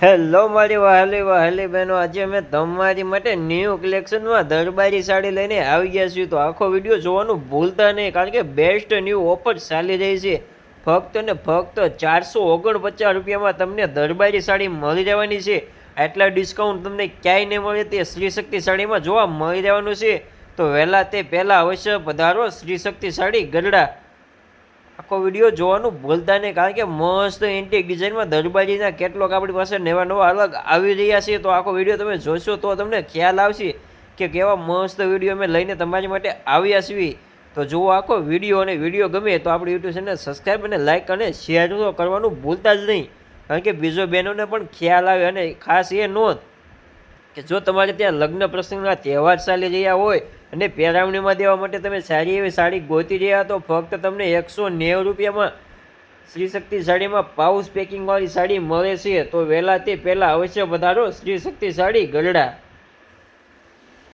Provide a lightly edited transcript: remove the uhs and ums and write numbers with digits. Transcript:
Hello મારી વહાલી બહેનો, આજે અમે તમારી માટે ન્યૂ કલેક્શનમાં દરબારી સાડી લઈને આવી ગયા છીએ. તો આખો વિડીયો જોવાનું ભૂલતા નહીં, કારણ કે બેસ્ટ ન્યૂ ઓફર ચાલી રહી છે. ફક્ત ને ફક્ત 449 રૂપિયામાં તમને દરબારી સાડી મળી જવાની છે. આટલા ડિસ્કાઉન્ટ તમને ક્યાંય નહીં મળે તે શ્રી શક્તિ સાડીમાં જોવા મળી રહેવાનું છે. તો વહેલા તે પહેલાં અવશ્ય પધારો શ્રી શક્તિ સાડી ગરડા. આખો વિડીયો જોવાનું ભૂલતા નહીં, કારણ કે મસ્ત એન્ટિક ડિઝાઇનમાં દરબારીના કેટલોક આપણી પાસે નવા અલગ આવી રહ્યા છે. તો આખો વિડીયો તમે જોશો તો તમને ખ્યાલ આવશે કે કેવા મસ્ત વિડીયો અમે લઈને તમારી માટે આવ્યા છીએ. તો જુઓ આખો વિડીયો, અને વિડીયો ગમે તો આપણી યુટ્યુબ ચેનલ સબસ્ક્રાઈબ અને લાઇક અને શેર તો કરવાનું ભૂલતા જ નહીં, કારણ કે બીજો બહેનોને પણ ખ્યાલ આવે. અને ખાસ એ નોંધ કે જો તમારે ત્યાં લગ્ન પ્રસંગના તહેવાર ચાલી રહ્યા હોય અને પહેરાવણીમાં દેવા માટે તમે સારી એવી સાડી ગોતી રહ્યા, તો ફક્ત તમને 190 રૂપિયામાં શ્રી શક્તિ સાડીમાં પાઉચ પેકિંગવાળી સાડી મળે છે. તો વહેલા તે પહેલાં અવશ્ય વધારો શ્રી શક્તિ સાડી ગરડા.